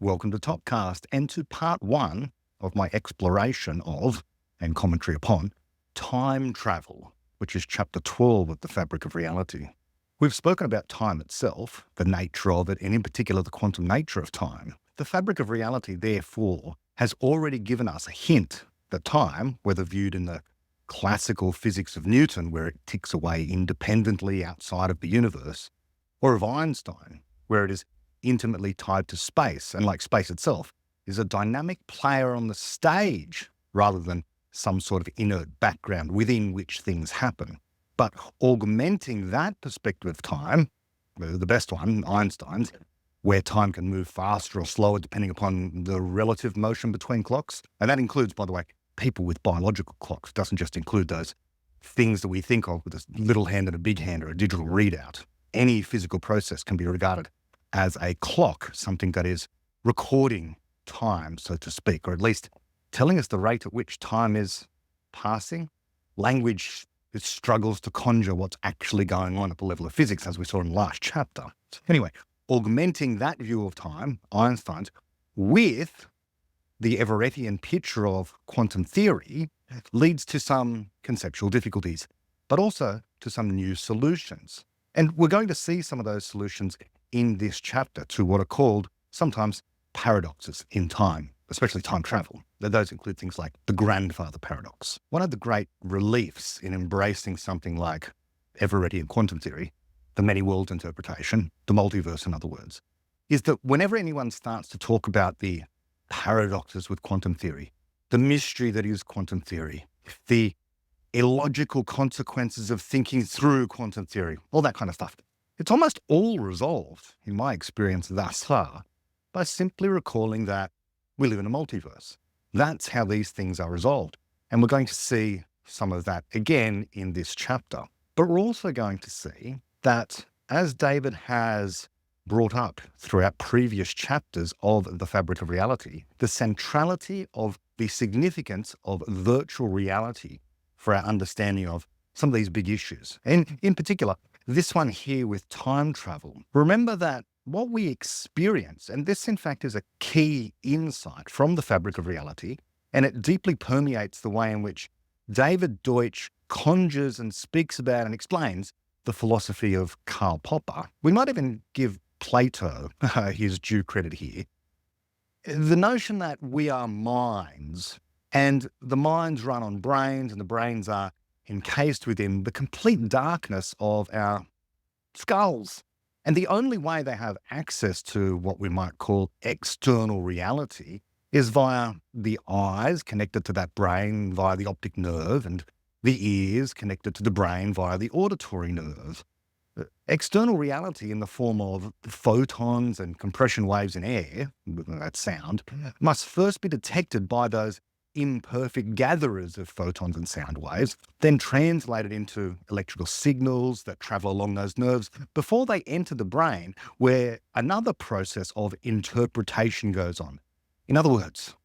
Welcome to Topcast and to part one of my exploration of and commentary upon time travel, which is chapter 12 of The Fabric of Reality. We've spoken about time itself, the nature of it, and in particular the quantum nature of time. The Fabric of Reality, therefore, has already given us a hint that time, whether viewed in the classical physics of Newton, where it ticks away independently outside of the universe, or of Einstein, where it is intimately tied to space, and like space itself, is a dynamic player on the stage rather than some sort of inert background within which things happen. But augmenting that perspective of time, the best one, Einstein's, where time can move faster or slower depending upon the relative motion between clocks. And that includes, by the way, people with biological clocks. It doesn't just include those things that we think of with a little hand and a big hand or a digital readout. Any physical process can be regarded as a clock, something that is recording time, so to speak, or at least telling us the rate at which time is passing. Language struggles to conjure what's actually going on at the level of physics, as we saw in the last chapter. Anyway, augmenting that view of time, Einstein's, with the Everettian picture of quantum theory leads to some conceptual difficulties, but also to some new solutions. And we're going to see some of those solutions in this chapter to what are called sometimes paradoxes in time, especially time travel. Those include things like the grandfather paradox. One of the great reliefs in embracing something like Everettian quantum theory, the many worlds interpretation, the multiverse in other words, is that whenever anyone starts to talk about the paradoxes with quantum theory, the mystery that is quantum theory, the illogical consequences of thinking through quantum theory, all that kind of stuff, it's almost all resolved, in my experience thus far, by simply recalling that we live in a multiverse. That's how these things are resolved. And we're going to see some of that again in this chapter. But we're also going to see that, as David has brought up throughout previous chapters of The Fabric of Reality, the centrality of the significance of virtual reality for our understanding of some of these big issues. And in particular, this one here with time travel. Remember that what we experience, and this in fact is a key insight from The Fabric of Reality, and it deeply permeates the way in which David Deutsch conjures and speaks about and explains the philosophy of Karl Popper. We might even give Plato his due credit here. The notion that we are minds, and the minds run on brains, and the brains are encased within the complete darkness of our skulls. And the only way they have access to what we might call external reality is via the eyes connected to that brain via the optic nerve, and the ears connected to the brain via the auditory nerve. External reality in the form of photons and compression waves in air, that sound, must first be detected by those imperfect gatherers of photons and sound waves, then translated into electrical signals that travel along those nerves before they enter the brain, where another process of interpretation goes on. In other words,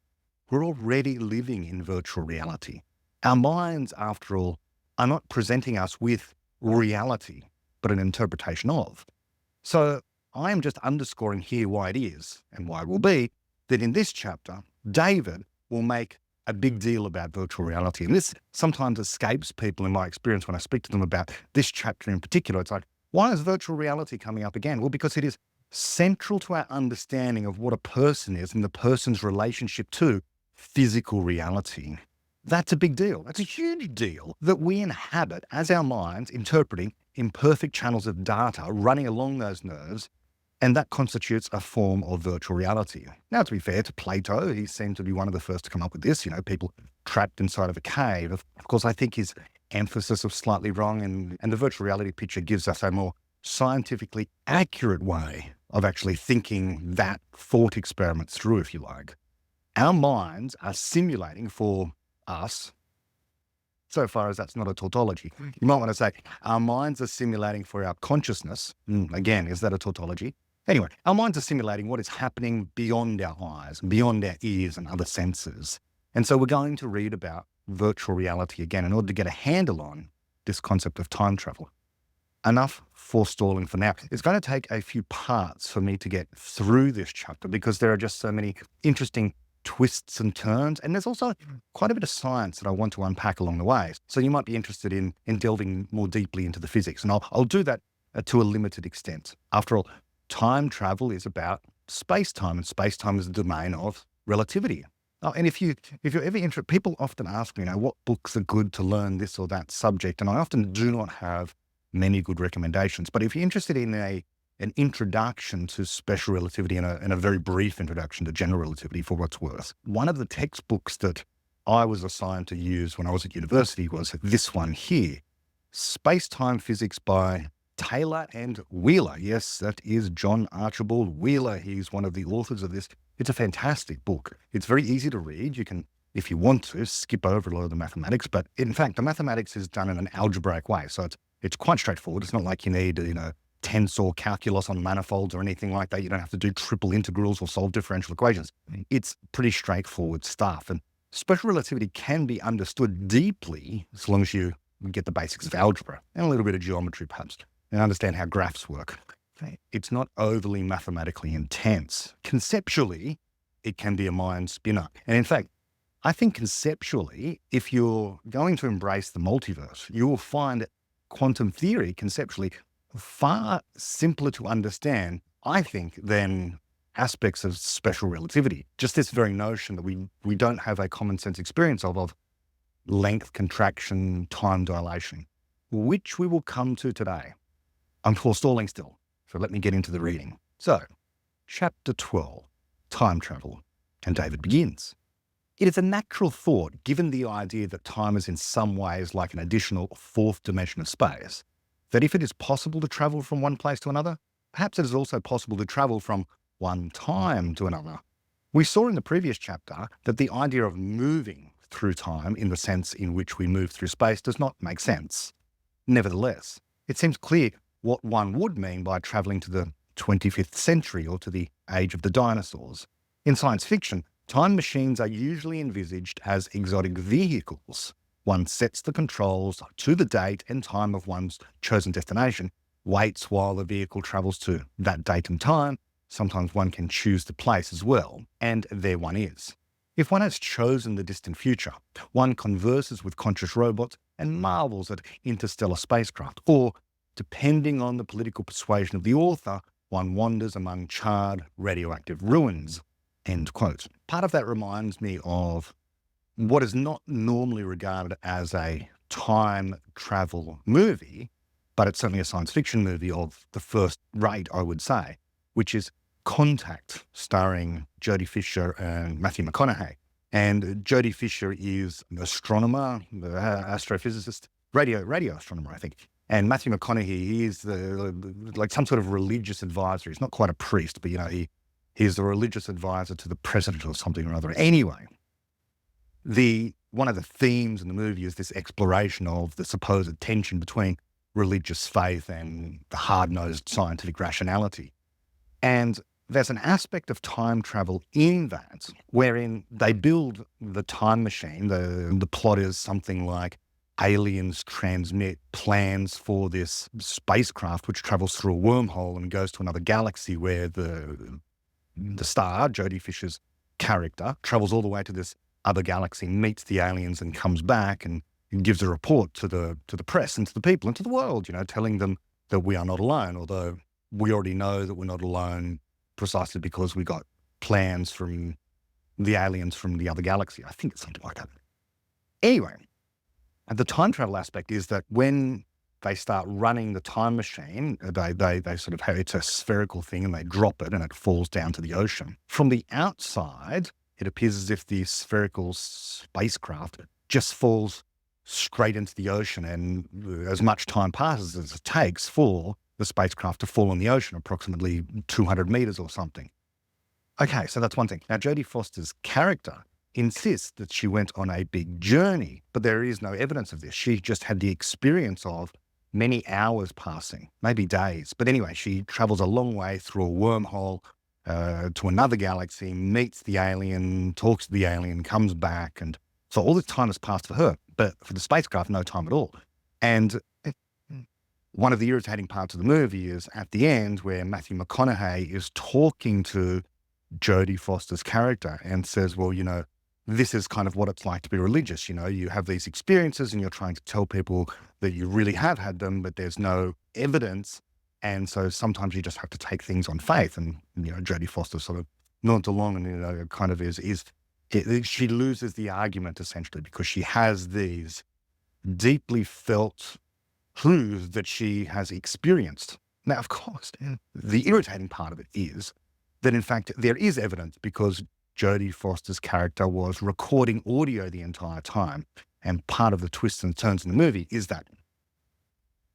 we're already living in virtual reality. Our minds, after all, are not presenting us with reality, but an interpretation of. So I am just underscoring here why it is, and why it will be, that in this chapter, David will make a big deal about virtual reality. And this sometimes escapes people in my experience when I speak to them about this chapter in particular. It's like, why is virtual reality coming up again? Well, because it is central to our understanding of what a person is and the person's relationship to physical reality. That's a big deal. That's a huge deal that we inhabit as our minds, interpreting imperfect channels of data running along those nerves, and that constitutes a form of virtual reality. Now, to be fair to Plato, he seemed to be one of the first to come up with this, people trapped inside of a cave. Of course, I think his emphasis was slightly wrong, and the virtual reality picture gives us a more scientifically accurate way of actually thinking that thought experiment through, if you like. Our minds are simulating for us, so far as that's not a tautology. You might want to say, our minds are simulating for our consciousness. Again, is that a tautology? Anyway, our minds are simulating what is happening beyond our eyes, beyond our ears and other senses. And so we're going to read about virtual reality again in order to get a handle on this concept of time travel. enough forestalling for now. It's going to take a few parts for me to get through this chapter because there are just so many interesting twists and turns. And there's also quite a bit of science that I want to unpack along the way. So you might be interested in delving more deeply into the physics. And I'll do that to a limited extent. After all, time travel is about space-time, and space-time is the domain of relativity. Oh, and if you're ever interested, people often ask me, what books are good to learn this or that subject? And I often do not have many good recommendations. But if you're interested in an introduction to special relativity and a very brief introduction to general relativity for what's worth, one of the textbooks that I was assigned to use when I was at university was this one here, Space-Time Physics by Taylor and Wheeler. Yes, that is John Archibald Wheeler. He's one of the authors of this. It's a fantastic book. It's very easy to read. You can, if you want to, skip over a lot of the mathematics, but in fact, the mathematics is done in an algebraic way. So it's quite straightforward. It's not like you need, tensor calculus on manifolds or anything like that. You don't have to do triple integrals or solve differential equations. It's pretty straightforward stuff. And special relativity can be understood deeply as long as you get the basics of algebra and a little bit of geometry, perhaps, and understand how graphs work. It's not overly mathematically intense. Conceptually, it can be a mind spinner. And in fact, I think conceptually, if you're going to embrace the multiverse, you will find quantum theory conceptually far simpler to understand, I think, than aspects of special relativity. Just this very notion that we don't have a common sense experience of length contraction, time dilation, which we will come to today. I'm forestalling still, so let me get into the reading. So, chapter 12, time travel, and David begins. It is a natural thought, given the idea that time is in some ways like an additional fourth dimension of space, that if it is possible to travel from one place to another, perhaps it is also possible to travel from one time to another. We saw in the previous chapter that the idea of moving through time in the sense in which we move through space does not make sense. Nevertheless, it seems clear what one would mean by traveling to the 25th century or to the age of the dinosaurs. In science fiction, time machines are usually envisaged as exotic vehicles. One sets the controls to the date and time of one's chosen destination, waits while the vehicle travels to that date and time. Sometimes one can choose the place as well, and there one is. If one has chosen the distant future, one converses with conscious robots and marvels at interstellar spacecraft, or, depending on the political persuasion of the author, one wanders among charred radioactive ruins. End quote. Part of that reminds me of what is not normally regarded as a time travel movie, but it's certainly a science fiction movie of the first rate, I would say, which is Contact, starring Jodie Fisher and Matthew McConaughey. And Jodie Fisher is an astronomer, astrophysicist, radio astronomer, I think. And Matthew McConaughey is like some sort of religious advisor. He's not quite a priest, but he's the religious advisor to the president or something or other. Anyway, one of the themes in the movie is this exploration of the supposed tension between religious faith and the hard-nosed scientific rationality. And there's an aspect of time travel in that wherein they build the time machine. The plot is something like aliens transmit plans for this spacecraft which travels through a wormhole and goes to another galaxy where the star, Jodie Fisher's character, travels all the way to this other galaxy, meets the aliens and comes back and gives a report to the press and to the people and to the world, telling them that we are not alone, although we already know that we're not alone precisely because we got plans from the aliens from the other galaxy. I think it's something like that. Anyway, and the time travel aspect is that when they start running the time machine, they sort of have, it's a spherical thing and they drop it and it falls down to the ocean. From the outside, it appears as if the spherical spacecraft just falls straight into the ocean, and as much time passes as it takes for the spacecraft to fall in the ocean, approximately 200 meters or something. Okay, so that's one thing. Now, Jodie Foster's character insists that she went on a big journey, but there is no evidence of this. She just had the experience of many hours passing, maybe days. But anyway, she travels a long way through a wormhole to another galaxy, meets the alien, talks to the alien, comes back. And so all this time has passed for her, but for the spacecraft, no time at all. And one of the irritating parts of the movie is at the end where Matthew McConaughey is talking to Jodie Foster's character and says, well, this is kind of what it's like to be religious. You have these experiences and you're trying to tell people that you really have had them, but there's no evidence. And so sometimes you just have to take things on faith. And, Jodie Foster sort of nods along and, it kind of she loses the argument essentially because she has these deeply felt clues that she has experienced. Now, of course, the irritating part of it is that in fact there is evidence because Jodie Foster's character was recording audio the entire time. And part of the twists and turns in the movie is that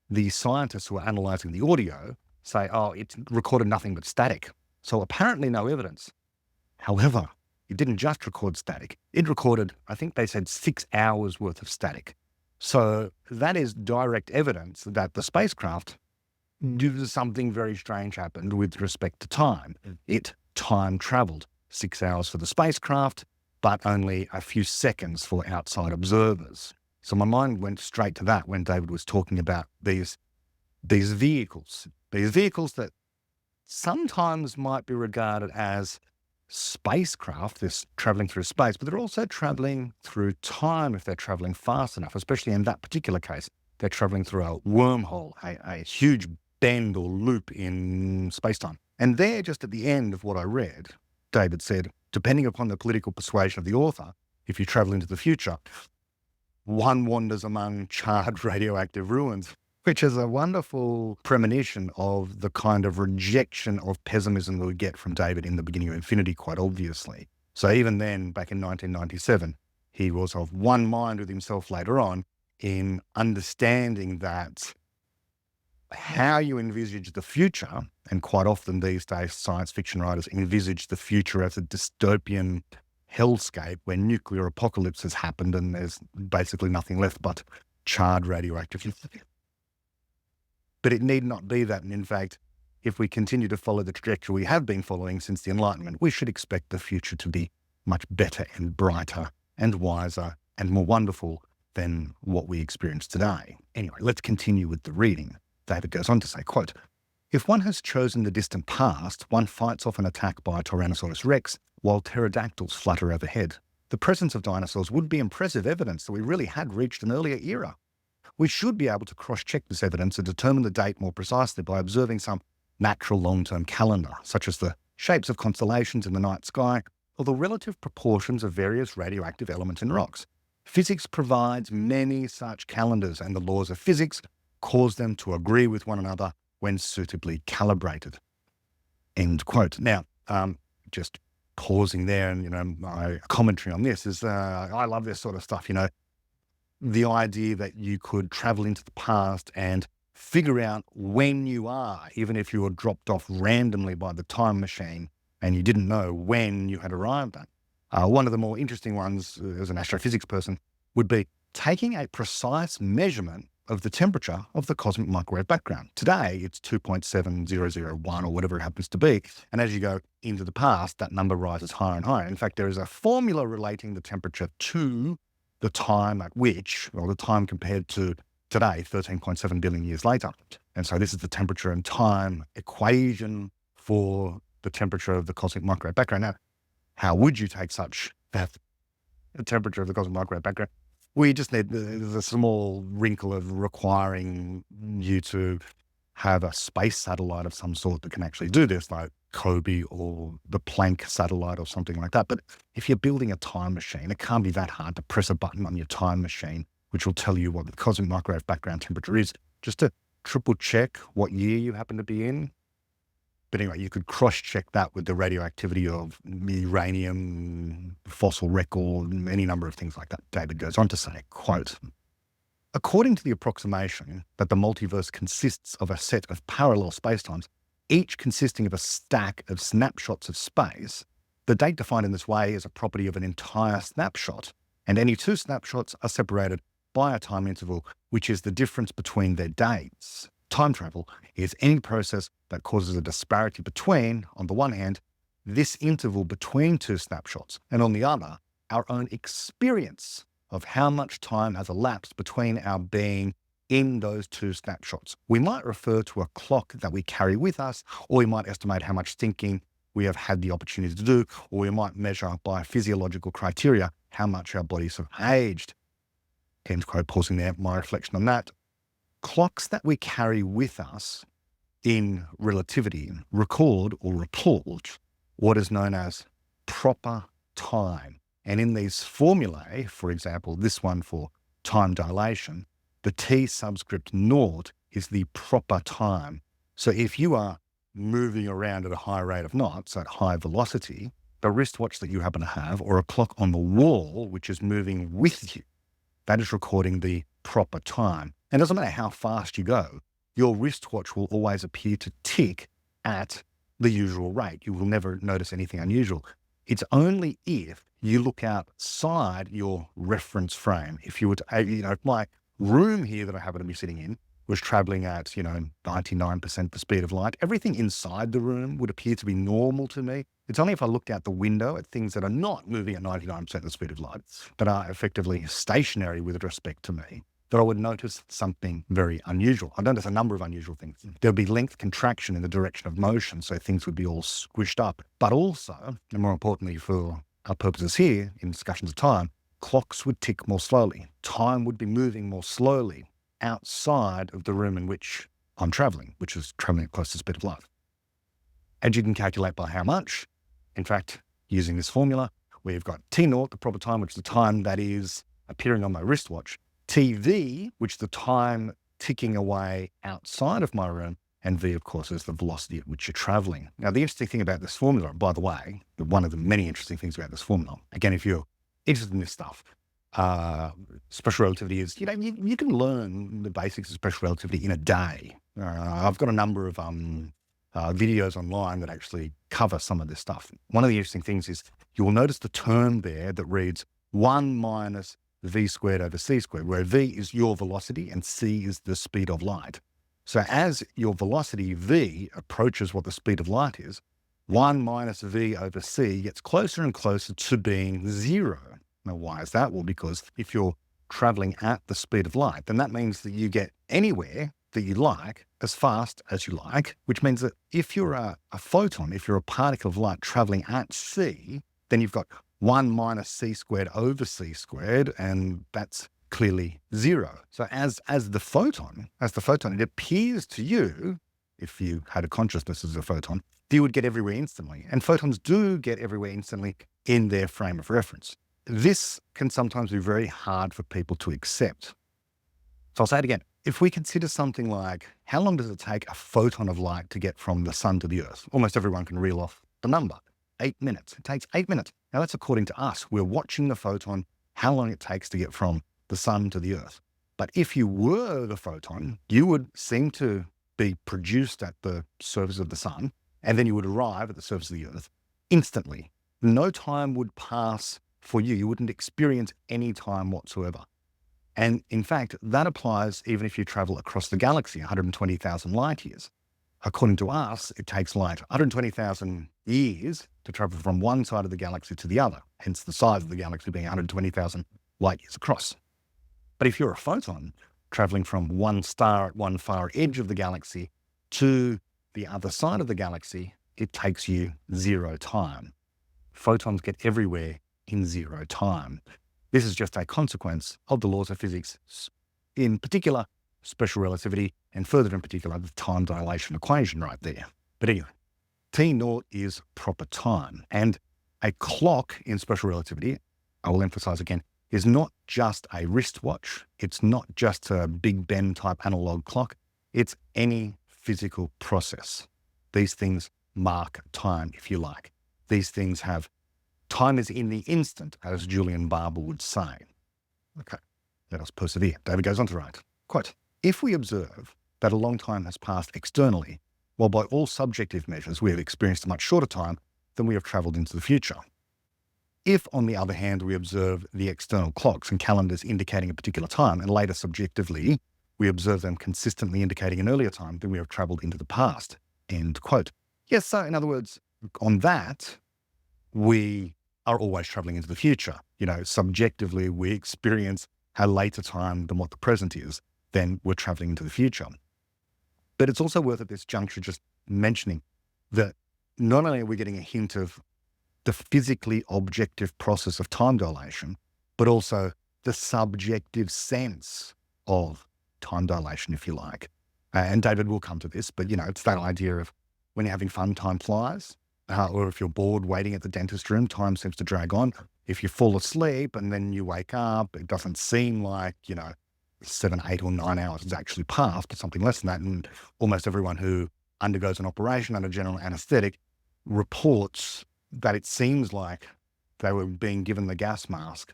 the scientists who are analyzing the audio say, oh, it recorded nothing but static. So apparently no evidence. However, it didn't just record static. It recorded, I think they said 6 hours worth of static. So that is direct evidence that the spacecraft something very strange happened with respect to time. It time traveled 6 hours for the spacecraft, but only a few seconds for outside observers. So my mind went straight to that when David was talking about these vehicles that sometimes might be regarded as spacecraft, this traveling through space, but they're also traveling through time if they're traveling fast enough, especially in that particular case. They're traveling through a wormhole, a huge bend or loop in space-time. And there, just at the end of what I read, David said, depending upon the political persuasion of the author, if you travel into the future, one wanders among charred radioactive ruins, which is a wonderful premonition of the kind of rejection of pessimism that we get from David in the beginning of Infinity, quite obviously. So even then, back in 1997, he was of one mind with himself later on in understanding that how you envisage the future, and quite often these days science fiction writers envisage the future as a dystopian hellscape where nuclear apocalypse has happened and there's basically nothing left but charred radioactive. But it need not be that. And in fact, if we continue to follow the trajectory we have been following since the Enlightenment, we should expect the future to be much better and brighter and wiser and more wonderful than what we experience today. Anyway, let's continue with the reading. David goes on to say, quote, if one has chosen the distant past, one fights off an attack by a Tyrannosaurus rex while pterodactyls flutter overhead. The presence of dinosaurs would be impressive evidence that we really had reached an earlier era. We should be able to cross-check this evidence and determine the date more precisely by observing some natural long-term calendar, such as the shapes of constellations in the night sky or the relative proportions of various radioactive elements in rocks. Physics provides many such calendars, and the laws of physics cause them to agree with one another when suitably calibrated. End quote. Now, just pausing there, and my commentary on this is I love this sort of stuff. The idea that you could travel into the past and figure out when you are, even if you were dropped off randomly by the time machine and you didn't know when you had arrived at. One of the more interesting ones, as an astrophysics person, would be taking a precise measurement of the temperature of the cosmic microwave background. Today, it's 2.7001 or whatever it happens to be. And as you go into the past, that number rises higher and higher. In fact, there is a formula relating the temperature to the time at which, or the time compared to today, 13.7 billion years later. And so this is the temperature and time equation for the temperature of the cosmic microwave background. Now, how would you take such the temperature of the cosmic microwave background? We just need the small wrinkle of requiring you to have a space satellite of some sort that can actually do this, like Kobe or the Planck satellite or something like that. But if you're building a time machine, it can't be that hard to press a button on your time machine, which will tell you what the cosmic microwave background temperature is, just to triple check what year you happen to be in. But anyway, you could cross-check that with the radioactivity of uranium, fossil record, any number of things like that. David goes on to say, quote, according to the approximation that the multiverse consists of a set of parallel spacetimes, each consisting of a stack of snapshots of space, the date defined in this way is a property of an entire snapshot, and any two snapshots are separated by a time interval, which is the difference between their dates. Time travel is any process that causes a disparity between, on the one hand, this interval between two snapshots, and on the other, our own experience of how much time has elapsed between our being in those two snapshots. We might refer to a clock that we carry with us, or we might estimate how much thinking we have had the opportunity to do, or we might measure by physiological criteria how much our bodies have aged. End quote, pausing there, my reflection on that. Clocks that we carry with us in relativity record or report what is known as proper time. And in these formulae, for example, this one for time dilation, the T subscript naught is the proper time. So if you are moving around at a high rate of knots at high velocity, the wristwatch that you happen to have, or a clock on the wall which is moving with you, that is recording the proper time. And it doesn't matter how fast you go, your wristwatch will always appear to tick at the usual rate. You will never notice anything unusual. It's only if you look outside your reference frame. If you were to, if my room here that I happen to be sitting in was traveling at, 99% the speed of light, everything inside the room would appear to be normal to me. It's only if I looked out the window at things that are not moving at 99% the speed of light, that are effectively stationary with respect to me, that I would notice something very unusual. I notice a number of unusual things. There'll be length contraction in the direction of motion, so things would be all squished up. But also, and more importantly for our purposes here, in discussions of time, clocks would tick more slowly. Time would be moving more slowly outside of the room in which I'm traveling, which is traveling at close to the speed of light. And you can calculate by how much. In fact, using this formula, we've got T naught, the proper time, which is the time that is appearing on my wristwatch, TV, which is the time ticking away outside of my room, and V, of course, is the velocity at which you're traveling. Now, the interesting thing about this formula, by the way, one of the many interesting things about this formula, again, if you're interested in this stuff, special relativity is, you can learn the basics of special relativity in a day. I've got a number of videos online that actually cover some of this stuff. One of the interesting things is you will notice the term there that reads 1 minus v squared over c squared, where v is your velocity and c is the speed of light. So as your velocity v approaches what the speed of light is, 1 minus v over c gets closer and closer to being 0. Now, why is that? Well, because if you're traveling at the speed of light, then that means that you get anywhere that you like as fast as you like, which means that if you're a photon, if you're a particle of light traveling at c, then you've got 1 minus c squared over c squared, and that's clearly 0. So as the photon, it appears to you, if you had a consciousness as a photon, you would get everywhere instantly. And photons do get everywhere instantly in their frame of reference. This can sometimes be very hard for people to accept. So I'll say it again. If we consider something like, how long does it take a photon of light to get from the sun to the earth? Almost everyone can reel off the number. 8 minutes. It takes 8 minutes. Now that's according to us. We're watching the photon, how long it takes to get from the sun to the earth. But if you were the photon, you would seem to be produced at the surface of the sun, and then you would arrive at the surface of the earth instantly. No time would pass for you. You wouldn't experience any time whatsoever. And in fact, that applies even if you travel across the galaxy, 120,000 light years. According to us, it takes light 120,000 years to travel from one side of the galaxy to the other, hence the size of the galaxy being 120,000 light years across. But if you're a photon traveling from one star at one far edge of the galaxy to the other side of the galaxy, it takes you 0 time. Photons get everywhere in 0 time. This is just a consequence of the laws of physics, in particular, special relativity, and further in particular, the time dilation equation right there. But anyway, T naught is proper time. And a clock in special relativity, I will emphasize again, is not just a wristwatch. It's not just a Big Ben type analog clock. It's any physical process. These things mark time, if you like. These things have time is in the instant, as Julian Barber would say. Okay, let us persevere. David goes on to write, quote, if we observe that a long time has passed externally, while by all subjective measures we have experienced a much shorter time, then we have travelled into the future. If, on the other hand, we observe the external clocks and calendars indicating a particular time, and later subjectively we observe them consistently indicating an earlier time, then we have travelled into the past. End quote. Yes, so in other words, on that, we are always traveling into the future. Subjectively, we experience a later time than what the present is. then we're traveling into the future. But it's also worth at this juncture just mentioning that not only are we getting a hint of the physically objective process of time dilation, but also the subjective sense of time dilation, if you like. And David will come to this, but it's that idea of when you're having fun, time flies, or if you're bored waiting at the dentist room, time seems to drag on. If you fall asleep and then you wake up, it doesn't seem like, 7, 8 or 9 hours has actually passed, but something less than that. And almost everyone who undergoes an operation under general anesthetic reports that it seems like they were being given the gas mask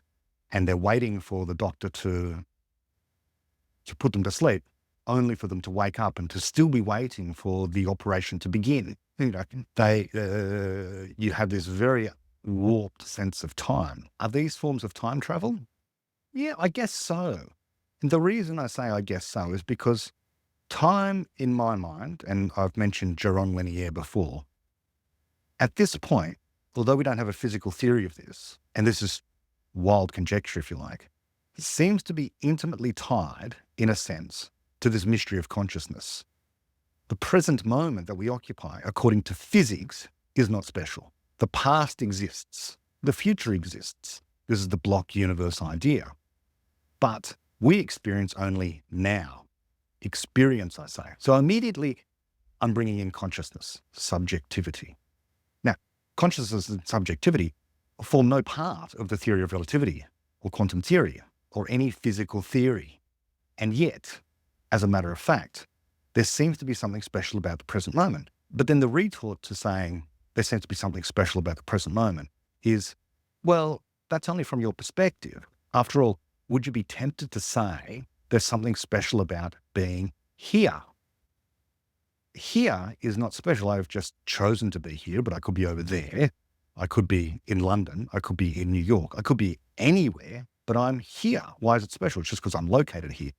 and they're waiting for the doctor to put them to sleep, only for them to wake up and to still be waiting for the operation to begin. You have this very warped sense of time. Are these forms of time travel? Yeah, I guess so. And the reason I say I guess so is because time, in my mind, and I've mentioned Jaron Lanier before, at this point, although we don't have a physical theory of this, and this is wild conjecture, if you like, it seems to be intimately tied, in a sense, to this mystery of consciousness. The present moment that we occupy, according to physics, is not special. The past exists. The future exists. This is the block universe idea. But we experience only now. Experience, I say. So immediately, I'm bringing in consciousness, subjectivity. Now, consciousness and subjectivity form no part of the theory of relativity or quantum theory or any physical theory. And yet, as a matter of fact, there seems to be something special about the present moment. But then the retort to saying there seems to be something special about the present moment is, well, that's only from your perspective. After all, would you be tempted to say there's something special about being here? Here is not special. I've just chosen to be here, but I could be over there. I could be in London. I could be in New York. I could be anywhere, but I'm here. Why is it special? It's just because I'm located here.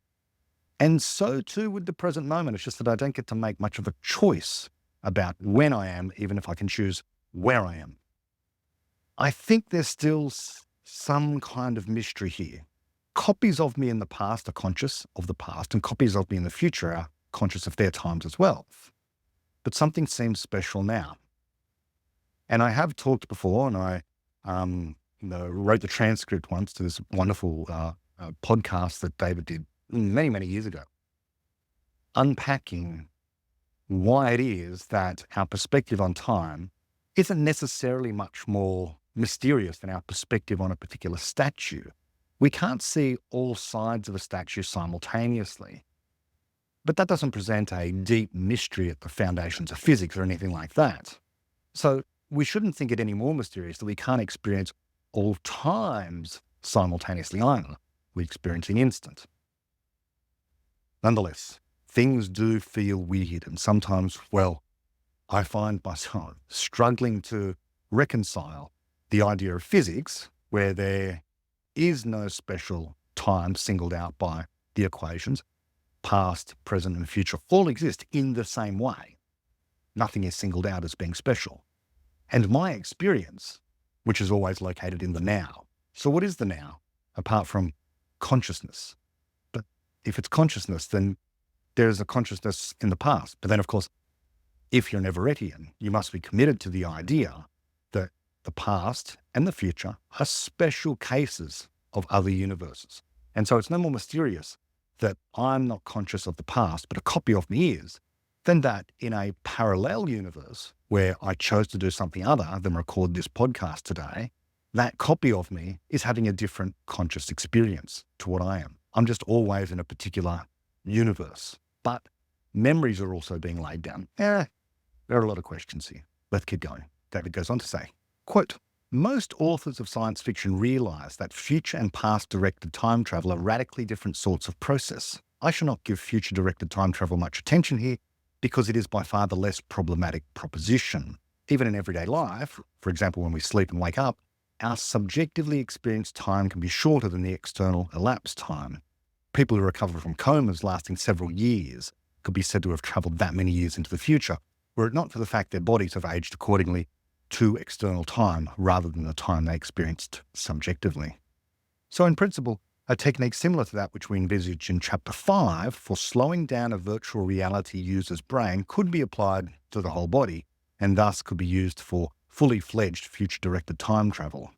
And so too with the present moment. It's just that I don't get to make much of a choice about when I am, even if I can choose where I am. I think there's still some kind of mystery here. Copies of me in the past are conscious of the past, and copies of me in the future are conscious of their times as well. But something seems special now. And I have talked before, and I wrote the transcript once to this wonderful podcast that David did many, many years ago, unpacking why it is that our perspective on time isn't necessarily much more mysterious than our perspective on a particular statue. We can't see all sides of a statue simultaneously, but that doesn't present a deep mystery at the foundations of physics or anything like that. So we shouldn't think it any more mysterious that we can't experience all times simultaneously either. We experience an instant. Nonetheless, things do feel weird, and sometimes, well, I find myself struggling to reconcile the idea of physics, where there is no special time singled out by the equations. Past, present, and future all exist in the same way. Nothing is singled out as being special. And my experience, which is always located in the now. So what is the now, apart from consciousness? But if it's consciousness, then there's a consciousness in the past. But then, of course, if you're an Everettian, you must be committed to the idea that the past and the future are special cases of other universes. And so it's no more mysterious that I'm not conscious of the past, but a copy of me is, than that in a parallel universe where I chose to do something other than record this podcast today, that copy of me is having a different conscious experience to what I am. I'm just always in a particular universe. But memories are also being laid down. There are a lot of questions here. Let's keep going. David goes on to say, quote, most authors of science fiction realize that future and past directed time travel are radically different sorts of process. I shall not give future directed time travel much attention here because it is by far the less problematic proposition. Even in everyday life, for example, when we sleep and wake up, our subjectively experienced time can be shorter than the external elapsed time. People who recover from comas lasting several years could be said to have traveled that many years into the future, were it not for the fact their bodies have aged accordingly to external time rather than the time they experienced subjectively. So in principle, A technique similar to that which we envisaged in Chapter 5 for slowing down a virtual reality user's brain could be applied to the whole body, and thus could be used for fully fledged future-directed time travel.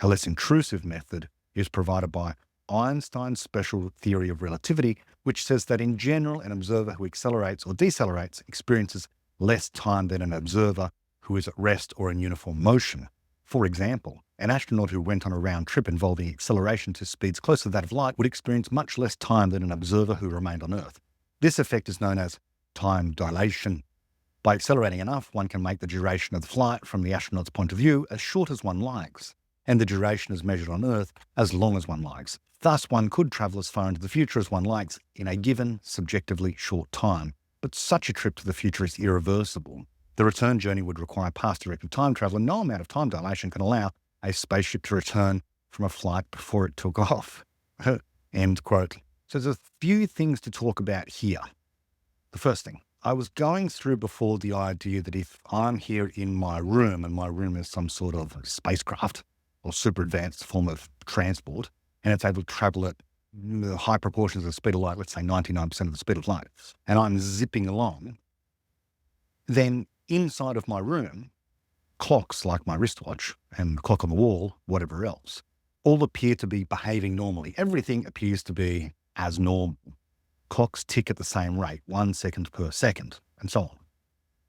A less intrusive method is provided by Einstein's special theory of relativity, which says that in general, an observer who accelerates or decelerates experiences less time than an observer who is at rest or in uniform motion. For example, an astronaut who went on a round trip involving acceleration to speeds close to that of light would experience much less time than an observer who remained on Earth. This effect is known as time dilation. By accelerating enough, one can make the duration of the flight from the astronaut's point of view as short as one likes, and the duration as measured on Earth as long as one likes. Thus, one could travel as far into the future as one likes in a given, subjectively short time. But such a trip to the future is irreversible. The return journey would require past-directed time travel, and no amount of time dilation can allow a spaceship to return from a flight before it took off. End quote. So there's a few things to talk about here. The first thing, I was going through before the idea that if I'm here in my room, and my room is some sort of spacecraft or super advanced form of transport, and it's able to travel at high proportions of the speed of light, let's say 99% of the speed of light, and I'm zipping along, then inside of my room, clocks like my wristwatch and the clock on the wall, whatever else, all appear to be behaving normally. Everything appears to be as normal. Clocks tick at the same rate, 1 second per second, and so on.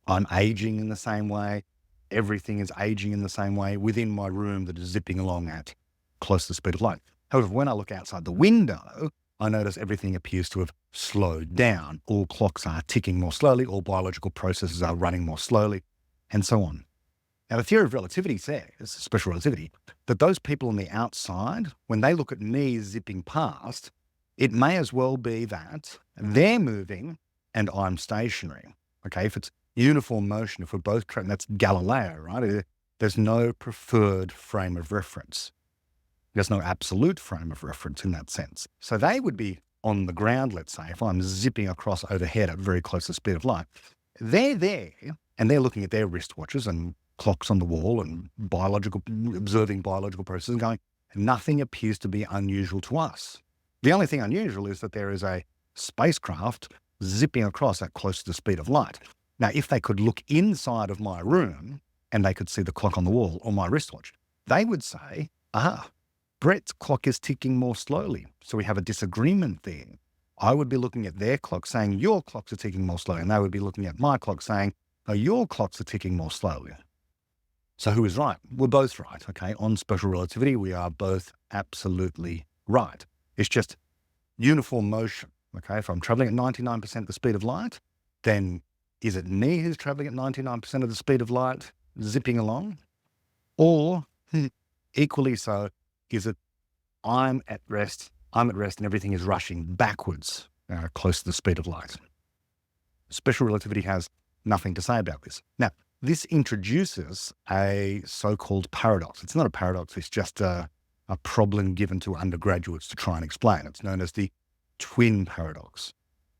I'm aging in the same way. Everything is aging in the same way within my room that is zipping along at close to the speed of light. However, when I look outside the window, I notice everything appears to have slowed down. All clocks are ticking more slowly, all biological processes are running more slowly, and so on. Now, the theory of relativity says, special relativity, that those people on the outside, when they look at me zipping past, it may as well be that they're moving and I'm stationary. Okay, if it's uniform motion, if we're both traveling, that's Galileo, right? There's no preferred frame of reference. There's no absolute frame of reference in that sense. So they would be on the ground, let's say, if I'm zipping across overhead at very close to the speed of light. They're there and they're looking at their wristwatches and clocks on the wall and observing biological processes and going, nothing appears to be unusual to us. The only thing unusual is that there is a spacecraft zipping across at close to the speed of light. Now, if they could look inside of my room and they could see the clock on the wall or my wristwatch, they would say, Brett's clock is ticking more slowly. So we have a disagreement there. I would be looking at their clock saying, your clocks are ticking more slowly. And they would be looking at my clock saying, oh, your clocks are ticking more slowly. So who is right? We're both right, okay? On special relativity, we are both absolutely right. It's just uniform motion, okay? If I'm traveling at 99% the speed of light, then is it me who's traveling at 99% of the speed of light, zipping along? Or, equally so, is it I'm at rest and everything is rushing backwards, close to the speed of light? Special relativity has nothing to say about this. Now, this introduces a so-called paradox. It's not a paradox, it's just a problem given to undergraduates to try and explain. It's known as the twin paradox.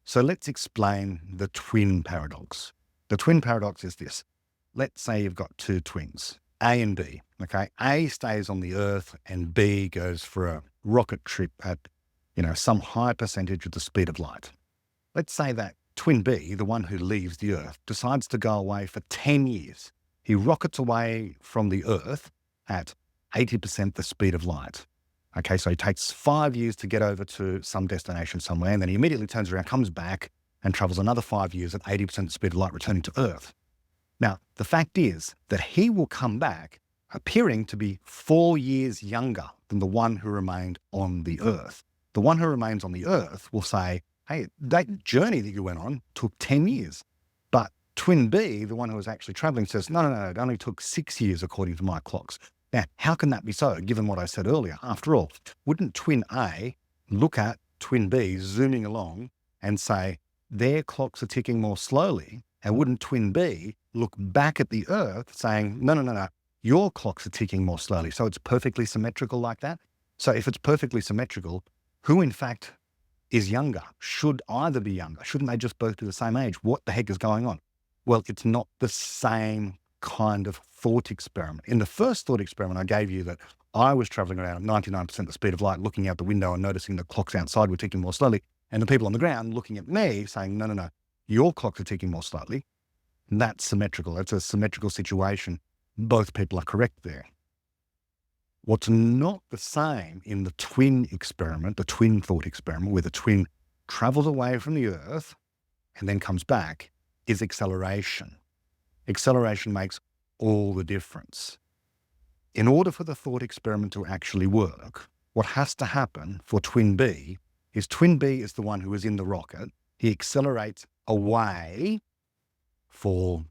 So let's explain the twin paradox. The twin paradox is this. Let's say you've got two twins, A and B, okay? A stays on the Earth and B goes for a rocket trip at, some high percentage of the speed of light. Let's say that twin B, the one who leaves the Earth, decides to go away for 10 years. He rockets away from the Earth at 80% the speed of light. Okay, so he takes 5 years to get over to some destination somewhere, and then he immediately turns around, comes back, and travels another 5 years at 80% the speed of light, returning to Earth. Now, the fact is that he will come back appearing to be 4 years younger than the one who remained on the Earth. The one who remains on the Earth will say, hey, that journey that you went on took 10 years. But twin B, the one who was actually traveling, says, no, it only took 6 years according to my clocks. Now, how can that be so, given what I said earlier? After all, wouldn't twin A look at twin B zooming along and say, their clocks are ticking more slowly? And wouldn't twin B look back at the Earth saying, no, your clocks are ticking more slowly? So it's perfectly symmetrical like that? So if it's perfectly symmetrical, who in fact is younger? Should either be younger? Shouldn't they just both be the same age? What the heck is going on? Well, it's not the same kind of thought experiment. In the first thought experiment, I gave you that I was traveling around 99% the speed of light, looking out the window and noticing the clocks outside were ticking more slowly. And the people on the ground looking at me saying, no, your clocks are ticking more slowly. And that's symmetrical. It's a symmetrical situation. Both people are correct there. What's not the same in the twin experiment, the twin thought experiment, where the twin travels away from the Earth and then comes back, is acceleration. Acceleration makes all the difference. In order for the thought experiment to actually work, what has to happen for twin B is the one who is in the rocket. He accelerates away for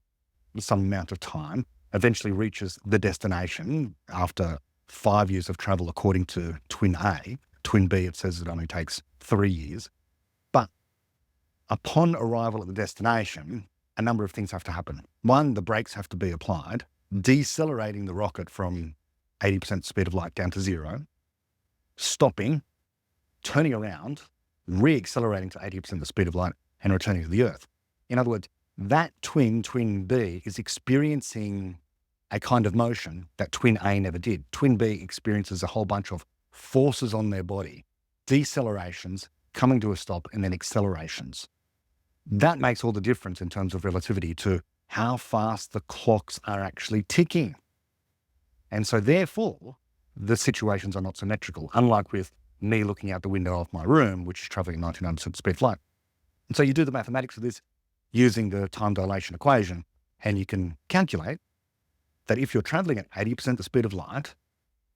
some amount of time, eventually reaches the destination after 5 years of travel, according to twin A. Twin B, it says it only takes 3 years. But upon arrival at the destination, a number of things have to happen. One, the brakes have to be applied, decelerating the rocket from 80% speed of light down to 0, stopping, turning around, re-accelerating to 80% the speed of light and returning to the Earth. In other words, that twin B, is experiencing a kind of motion that twin A never did. Twin B experiences a whole bunch of forces on their body, decelerations, coming to a stop, and then accelerations. That makes all the difference in terms of relativity to how fast the clocks are actually ticking. And so therefore, the situations are not symmetrical, unlike with me looking out the window of my room, which is traveling at 99% speed of light. And so you do the mathematics of this using the time dilation equation, and you can calculate that if you're traveling at 80% the speed of light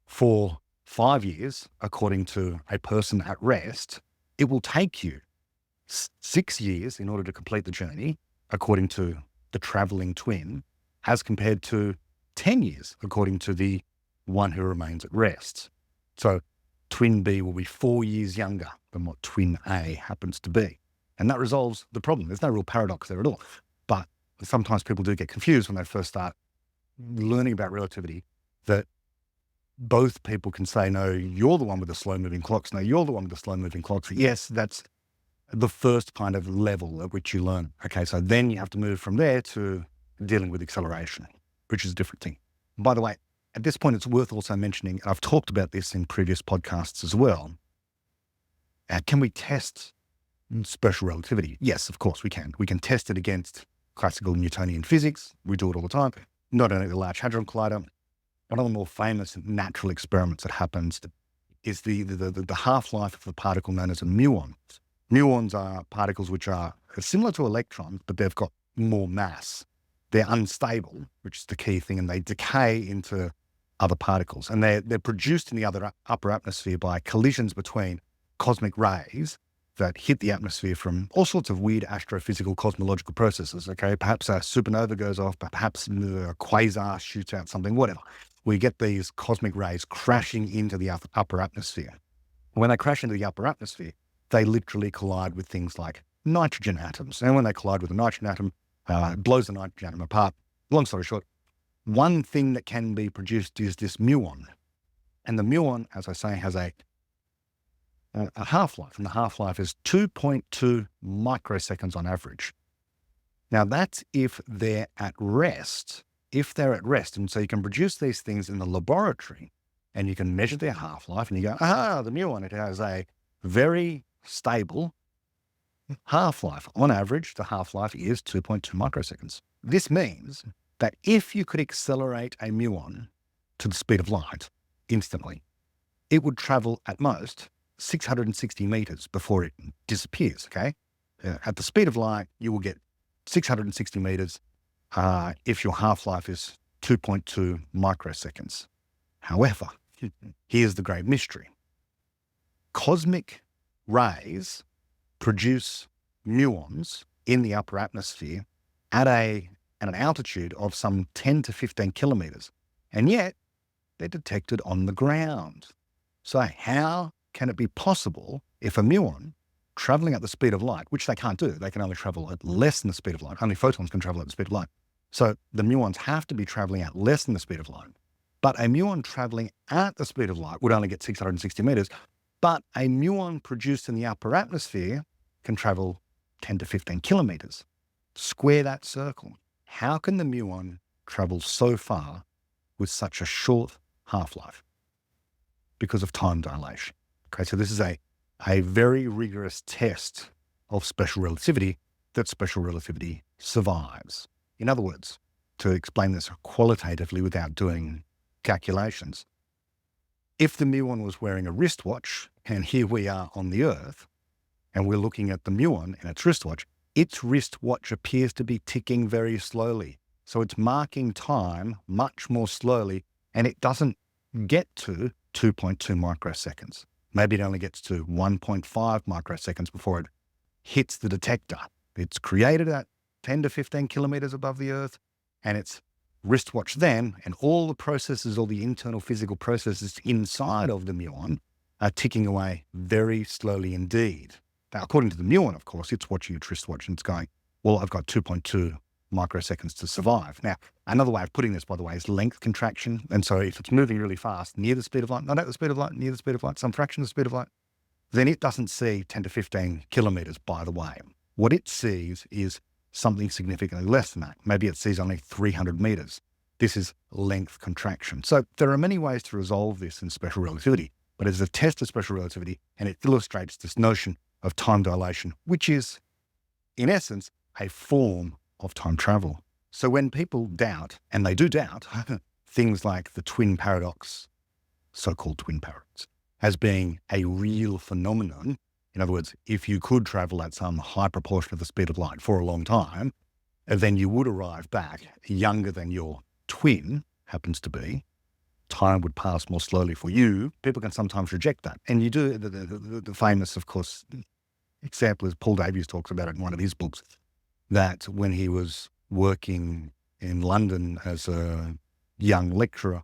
for 5 years, according to a person at rest, it will take you 6 years in order to complete the journey, according to the traveling twin, as compared to 10 years, according to the one who remains at rest. So twin B will be 4 years younger than what twin A happens to be. And that resolves the problem. There's no real paradox there at all. But sometimes people do get confused when they first start learning about relativity, that both people can say, no, you're the one with the slow-moving clocks. No, you're the one with the slow-moving clocks. Yes, that's the first kind of level at which you learn. Okay, so then you have to move from there to dealing with acceleration, which is a different thing. By the way, at this point, it's worth also mentioning, and I've talked about this in previous podcasts as well, can we test special relativity? Yes, of course we can. We can test it against classical Newtonian physics. We do it all the time. Not only the Large Hadron Collider, one of the more famous natural experiments that happens is the half-life of the particle known as a muon. Muons are particles which are similar to electrons, but they've got more mass. They're unstable, which is the key thing, and they decay into other particles. And they're produced in the upper atmosphere by collisions between cosmic rays that hit the atmosphere from all sorts of weird astrophysical cosmological processes. Okay, perhaps a supernova goes off, perhaps a quasar shoots out something, whatever. We get these cosmic rays crashing into the upper atmosphere. When they crash into the upper atmosphere, they literally collide with things like nitrogen atoms. And when they collide with a nitrogen atom, it blows the nitrogen atom apart. Long story short, one thing that can be produced is this muon. And the muon, as I say, has a half-life, and the half-life is 2.2 microseconds on average. Now, that's if they're at rest. If they're at rest, and so you can produce these things in the laboratory, and you can measure their half-life, and you go, the muon, it has a very stable half-life. On average, the half-life is 2.2 microseconds. This means that if you could accelerate a muon to the speed of light instantly, it would travel at most 660 meters before it disappears, okay? At the speed of light, you will get 660 meters if your half-life is 2.2 microseconds. However, here's the great mystery. Cosmic rays produce muons in the upper atmosphere at an altitude of some 10 to 15 kilometers, and yet they're detected on the ground. So how can it be possible if a muon traveling at the speed of light, which they can't do, they can only travel at less than the speed of light, only photons can travel at the speed of light. So the muons have to be traveling at less than the speed of light. But a muon traveling at the speed of light would only get 660 meters, but a muon produced in the upper atmosphere can travel 10 to 15 kilometers. Square that circle. How can the muon travel so far with such a short half-life because of time dilation. Okay, so this is a very rigorous test of special relativity that special relativity survives. In other words, to explain this qualitatively without doing calculations, if the muon was wearing a wristwatch, and here we are on the Earth, and we're looking at the muon and its wristwatch appears to be ticking very slowly. So it's marking time much more slowly, and it doesn't get to 2.2 microseconds. Maybe it only gets to 1.5 microseconds before it hits the detector. It's created at 10 to 15 kilometers above the Earth, and its wristwatch then, and all the processes, all the internal physical processes inside of the muon are ticking away very slowly indeed. Now, according to the muon, of course, it's watching its wristwatch and it's going, well, I've got 2.2 microseconds to survive. Now, another way of putting this, by the way, is length contraction. And so if it's moving really fast, near the speed of light, not at the speed of light, near the speed of light, some fraction of the speed of light, then it doesn't see 10 to 15 kilometers, by the way. What it sees is something significantly less than that. Maybe it sees only 300 meters. This is length contraction. So there are many ways to resolve this in special relativity, but it's a test of special relativity, and it illustrates this notion of time dilation, which is, in essence, a form of time travel. So when people doubt, and they do doubt, things like the twin paradox, so-called twin paradox, as being a real phenomenon, in other words, if you could travel at some high proportion of the speed of light for a long time, then you would arrive back younger than your twin happens to be. Time would pass more slowly for you. People can sometimes reject that. And you do, the famous, of course, example is Paul Davies talks about it in one of his books, that when he was working in London as a young lecturer,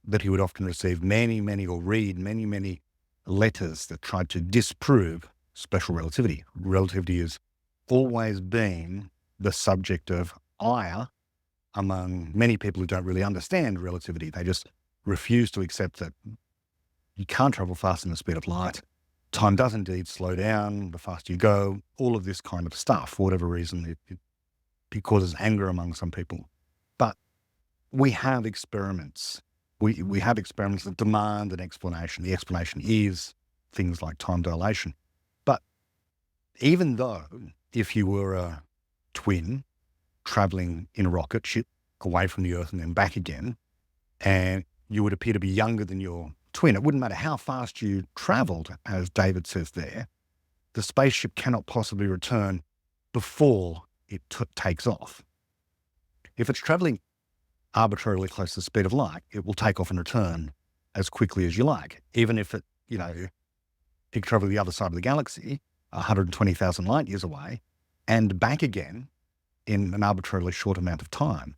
that he would often receive or read many letters that tried to disprove special relativity. Relativity has always been the subject of ire among many people who don't really understand relativity. They just refuse to accept that you can't travel faster than the speed of light. Time does indeed slow down the faster you go. All of this kind of stuff, for whatever reason, it causes anger among some people. But we have experiments. We have experiments that demand an explanation. The explanation is things like time dilation. But even though if you were a twin traveling in a rocket ship away from the Earth and then back again, and you would appear to be younger than your twin, it wouldn't matter how fast you traveled, as David says there, the spaceship cannot possibly return before it takes off. If it's traveling arbitrarily close to the speed of light, it will take off and return as quickly as you like, even if it, could travel the other side of the galaxy, 120,000 light years away, and back again in an arbitrarily short amount of time.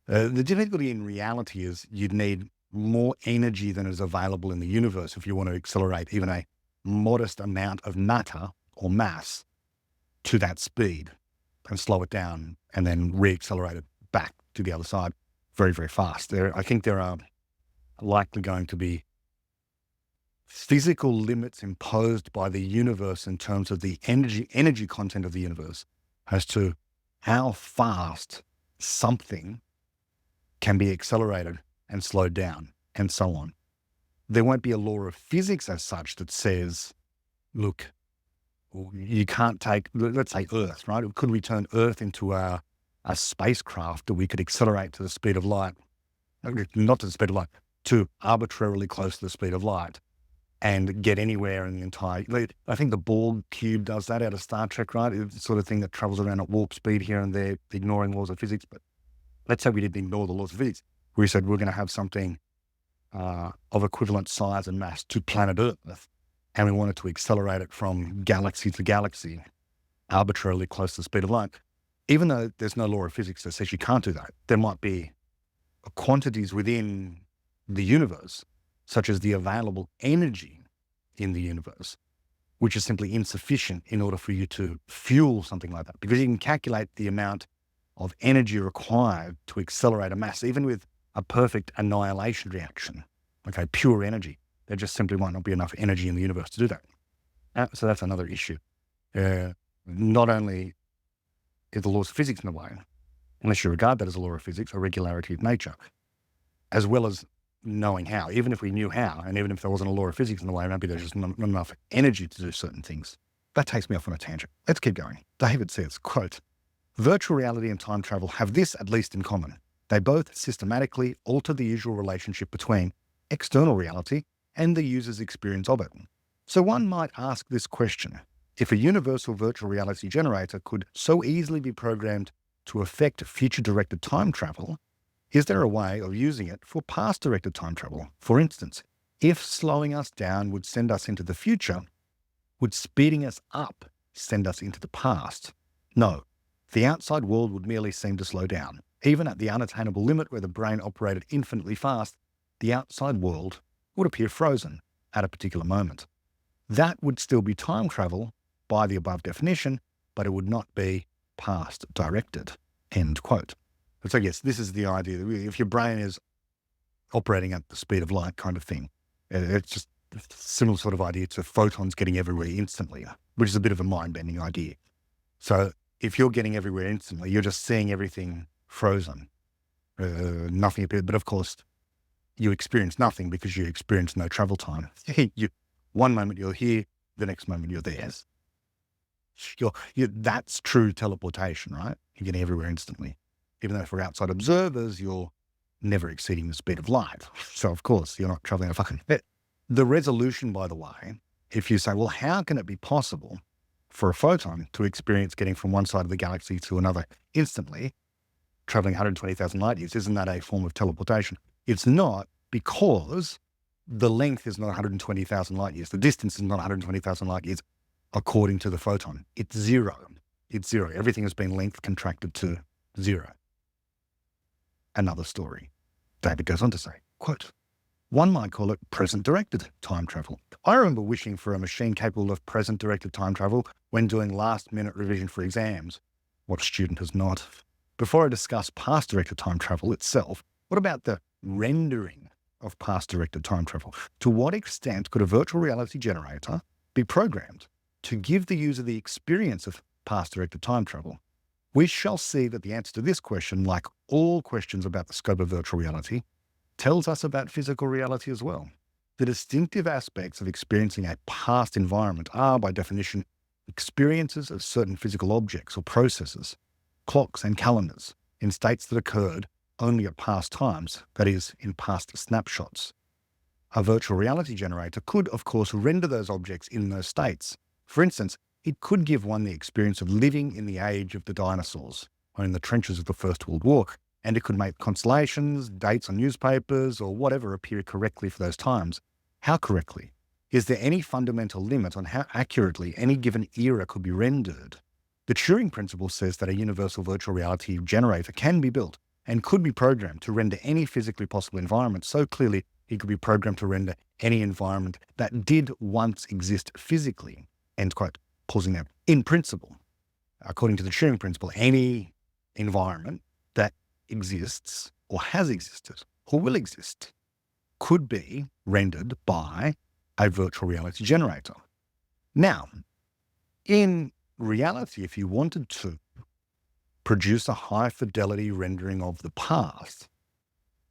The difficulty in reality is you'd need more energy than is available in the universe if you want to accelerate even a modest amount of matter or mass to that speed and slow it down and then re-accelerate it back to the other side very, very fast. I think there are likely going to be physical limits imposed by the universe in terms of the energy content of the universe as to how fast something can be accelerated and slowed down, and so on. There won't be a law of physics as such that says, look, you can't take, let's say Earth, right? Could we turn Earth into a spacecraft that we could accelerate to the speed of light, not to the speed of light, to arbitrarily close to the speed of light and get anywhere in the entire, I think the Borg cube does that out of Star Trek, right? It's the sort of thing that travels around at warp speed here and there, ignoring laws of physics. But let's say we didn't ignore the laws of physics. We said we're going to have something of equivalent size and mass to planet Earth, and we wanted to accelerate it from galaxy to galaxy, arbitrarily close to the speed of light. Even though there's no law of physics that says you can't do that, there might be quantities within the universe, such as the available energy in the universe, which is simply insufficient in order for you to fuel something like that. Because you can calculate the amount of energy required to accelerate a mass, even with a perfect annihilation reaction, okay, pure energy. There just simply might not be enough energy in the universe to do that. So that's another issue. Not only is the laws of physics in the way, unless you regard that as a law of physics or regularity of nature, as well as knowing how. Even if we knew how, and even if there wasn't a law of physics in the way, maybe there's just not enough energy to do certain things. That takes me off on a tangent. Let's keep going. David says, quote, virtual reality and time travel have this at least in common. They both systematically alter the usual relationship between external reality and the user's experience of it. So one might ask this question: if a universal virtual reality generator could so easily be programmed to affect future-directed time travel, is there a way of using it for past-directed time travel? For instance, if slowing us down would send us into the future, would speeding us up send us into the past? No. The outside world would merely seem to slow down. Even at the unattainable limit where the brain operated infinitely fast, the outside world would appear frozen at a particular moment. That would still be time travel by the above definition, but it would not be past directed. End quote. So yes, this is the idea that if your brain is operating at the speed of light kind of thing, it's just a similar sort of idea to photons getting everywhere instantly, which is a bit of a mind-bending idea. So if you're getting everywhere instantly, you're just seeing everything frozen. Nothing appears, but of course, you experience nothing because you experience no travel time. One moment you're here, the next moment you're there. That's true teleportation, right? You're getting everywhere instantly. Even though for outside observers, you're never exceeding the speed of light. So of course, you're not traveling a fucking bit. The resolution, by the way, if you say, well, how can it be possible for a photon to experience getting from one side of the galaxy to another instantly, traveling 120,000 light years? Isn't that a form of teleportation? It's not, because the length is not 120,000 light years. The distance is not 120,000 light years according to the photon. It's zero. It's zero. Everything has been length contracted to zero. Another story. David goes on to say, quote, one might call it present-directed time travel. I remember wishing for a machine capable of present-directed time travel when doing last-minute revision for exams. What student has not? Before I discuss past-directed time travel itself, what about the rendering of past-directed time travel? To what extent could a virtual reality generator be programmed to give the user the experience of past-directed time travel? We shall see that the answer to this question, like all questions about the scope of virtual reality, tells us about physical reality as well. The distinctive aspects of experiencing a past environment are, by definition, experiences of certain physical objects or processes, clocks and calendars, in states that occurred only at past times, that is, in past snapshots. A virtual reality generator could, of course, render those objects in those states. For instance, it could give one the experience of living in the age of the dinosaurs, or in the trenches of the First World War, and it could make constellations, dates on newspapers, or whatever appear correctly for those times. How correctly? Is there any fundamental limit on how accurately any given era could be rendered? The Turing principle says that a universal virtual reality generator can be built and could be programmed to render any physically possible environment so clearly it could be programmed to render any environment that did once exist physically. End quote. Pausing there. In principle, according to the Turing principle, any environment that exists or has existed or will exist could be rendered by a virtual reality generator. Now, in reality, if you wanted to produce a high fidelity rendering of the past,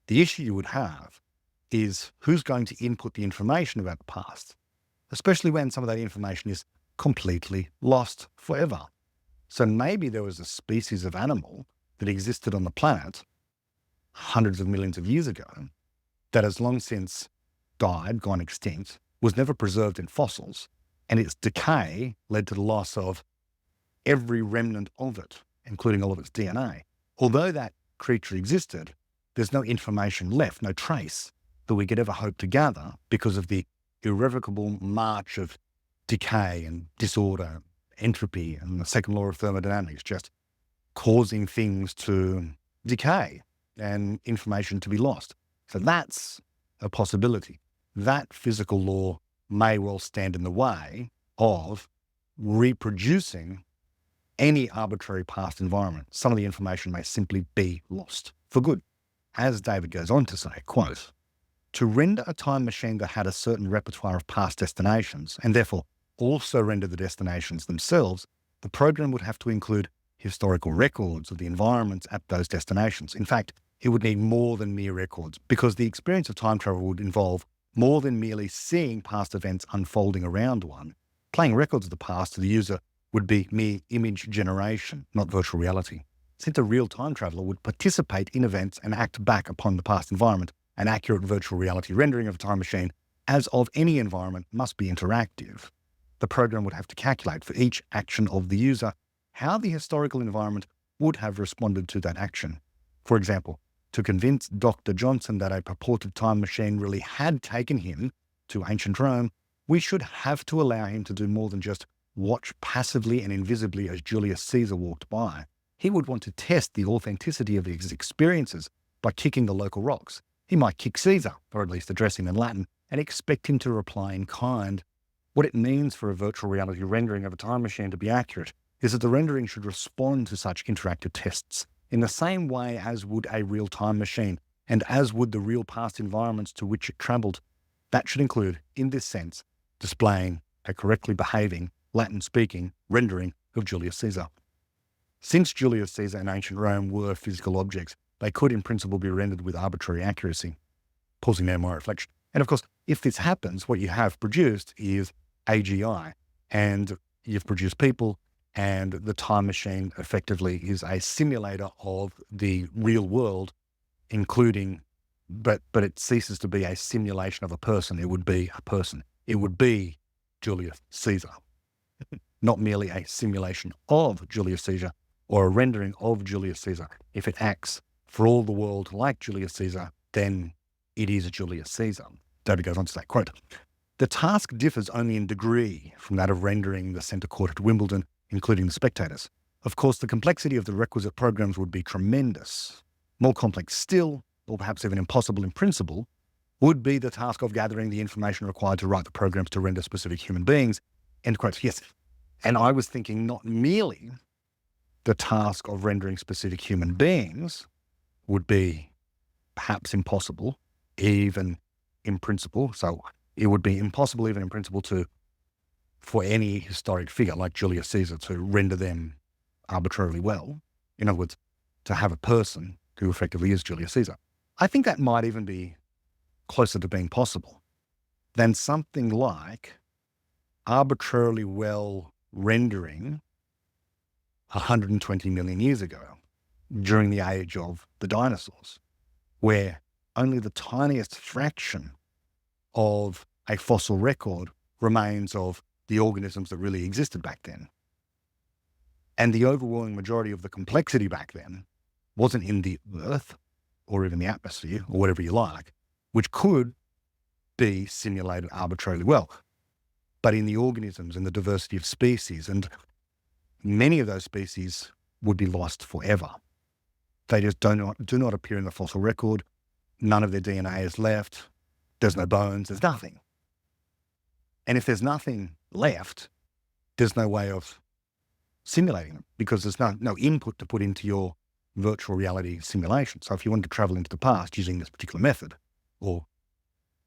the issue you would have is who's going to input the information about the past, especially when some of that information is completely lost forever. So maybe there was a species of animal that existed on the planet hundreds of millions of years ago that has long since died, gone extinct, was never preserved in fossils, and its decay led to the loss of every remnant of it, including all of its DNA. Although that creature existed, there's no information left, no trace that we could ever hope to gather because of the irrevocable march of decay and disorder, entropy, and the second law of thermodynamics, just causing things to decay and information to be lost. So that's a possibility. That physical law may well stand in the way of reproducing any arbitrary past environment. Some of the information may simply be lost for good. As David goes on to say, quote, to render a time machine that had a certain repertoire of past destinations, and therefore also render the destinations themselves, the program would have to include historical records of the environments at those destinations. In fact, it would need more than mere records, because the experience of time travel would involve more than merely seeing past events unfolding around one. Playing records of the past to the user would be mere image generation, not virtual reality. Since a real time traveler would participate in events and act back upon the past environment, an accurate virtual reality rendering of a time machine, as of any environment, must be interactive. The program would have to calculate for each action of the user how the historical environment would have responded to that action. For example, to convince Dr. Johnson that a purported time machine really had taken him to ancient Rome, we should have to allow him to do more than just watch passively and invisibly as Julius Caesar walked by. He would want to test the authenticity of his experiences by kicking the local rocks. He might kick Caesar, or at least address him in Latin, and expect him to reply in kind. What it means for a virtual reality rendering of a time machine to be accurate is that the rendering should respond to such interactive tests in the same way as would a real time machine, and as would the real past environments to which it travelled. That should include, in this sense, displaying a correctly behaving, Latin-speaking rendering of Julius Caesar. Since Julius Caesar and ancient Rome were physical objects, they could in principle be rendered with arbitrary accuracy. Pausing there, my reflection. And of course, if this happens, what you have produced is AGI, and you've produced people, and the time machine effectively is a simulator of the real world, including, but it ceases to be a simulation of a person. It would be a person. It would be Julius Caesar, not merely a simulation of Julius Caesar or a rendering of Julius Caesar. If it acts for all the world like Julius Caesar, then it is Julius Caesar. David goes on to say, quote, "The task differs only in degree from that of rendering the centre court at Wimbledon, including the spectators. Of course, the complexity of the requisite programs would be tremendous. More complex still, or perhaps even impossible in principle, would be the task of gathering the information required to write the programs to render specific human beings." End quote. Yes. And I was thinking not merely the task of rendering specific human beings would be perhaps impossible, even in principle. So it would be impossible even in principle for any historic figure like Julius Caesar to render them arbitrarily well. In other words, to have a person who effectively is Julius Caesar. I think that might even be closer to being possible than something like arbitrarily well rendering 120 million years ago during the age of the dinosaurs, where only the tiniest fraction of a fossil record remains of the organisms that really existed back then. And the overwhelming majority of the complexity back then wasn't in the Earth or even the atmosphere or whatever you like, which could be simulated arbitrarily well, but in the organisms and the diversity of species. And many of those species would be lost forever. They just do not appear in the fossil record. None of their DNA is left. There's no bones. There's nothing. And if there's nothing left, there's no way of simulating them, because there's no input to put into your virtual reality simulation. So if you wanted to travel into the past using this particular method, or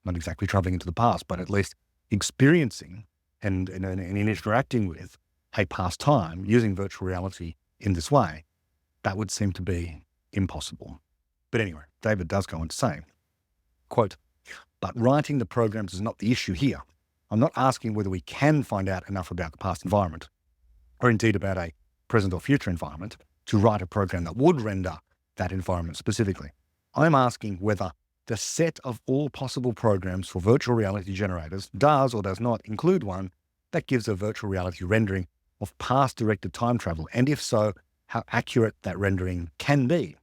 not exactly traveling into the past, but at least experiencing and interacting with a past time using virtual reality in this way, that would seem to be impossible. But anyway, David does go on to say, quote, "But writing the programs is not the issue here. I'm not asking whether we can find out enough about the past environment, or indeed about a present or future environment, to write a program that would render that environment specifically. I'm asking whether the set of all possible programs for virtual reality generators does or does not include one that gives a virtual reality rendering of past directed time travel, and if so, how accurate that rendering can be.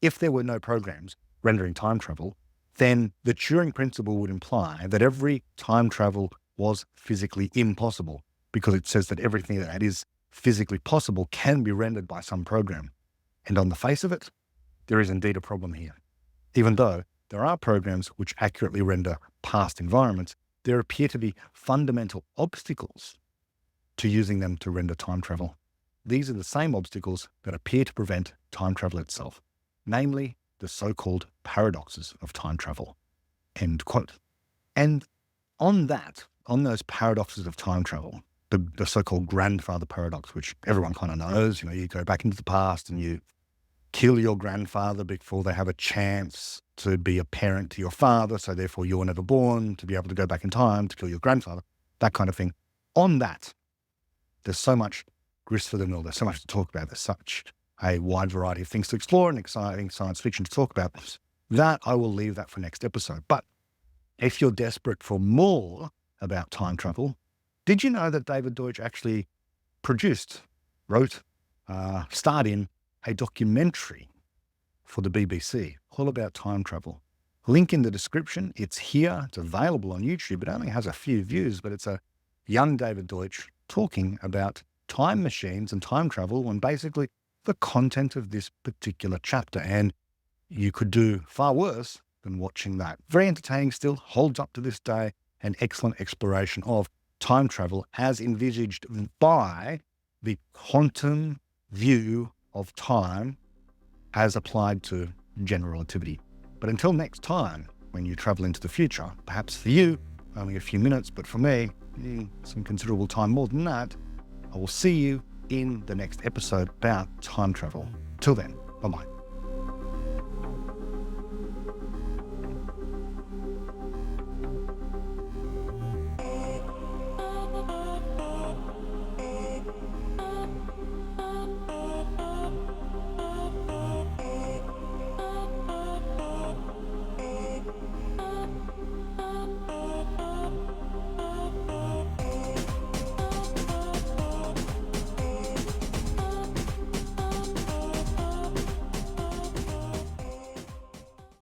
If there were no programs rendering time travel, then the Turing principle would imply that every time travel was physically impossible, because it says that everything that is physically possible can be rendered by some program. And on the face of it, there is indeed a problem here. Even though there are programs which accurately render past environments, there appear to be fundamental obstacles to using them to render time travel. These are the same obstacles that appear to prevent time travel itself, namely the so-called paradoxes of time travel." End quote. And on those paradoxes of time travel, the so-called grandfather paradox, which everyone kind of knows. You go back into the past and you kill your grandfather before they have a chance to be a parent to your father, so therefore you were never born to be able to go back in time to kill your grandfather, that kind of thing. On that, there's so much grist for the mill. There's so much to talk about. There's such a wide variety of things to explore and exciting science fiction to talk about. That I will leave that for next episode. But if you're desperate for more about time travel, did you know that David Deutsch actually wrote, starred in a documentary for the BBC all about time travel? Link in the description. It's here. It's available on YouTube. It only has a few views, but it's a young David Deutsch talking about time machines and time travel and basically the content of this particular chapter. And you could do far worse than watching that. Very entertaining still, holds up to this day, an excellent exploration of time travel as envisaged by the quantum view of time as applied to general relativity. But until next time, when you travel into the future, perhaps for you, only a few minutes, but for me, some considerable time more than that, I will see you in the next episode about time travel. Till then, bye-bye.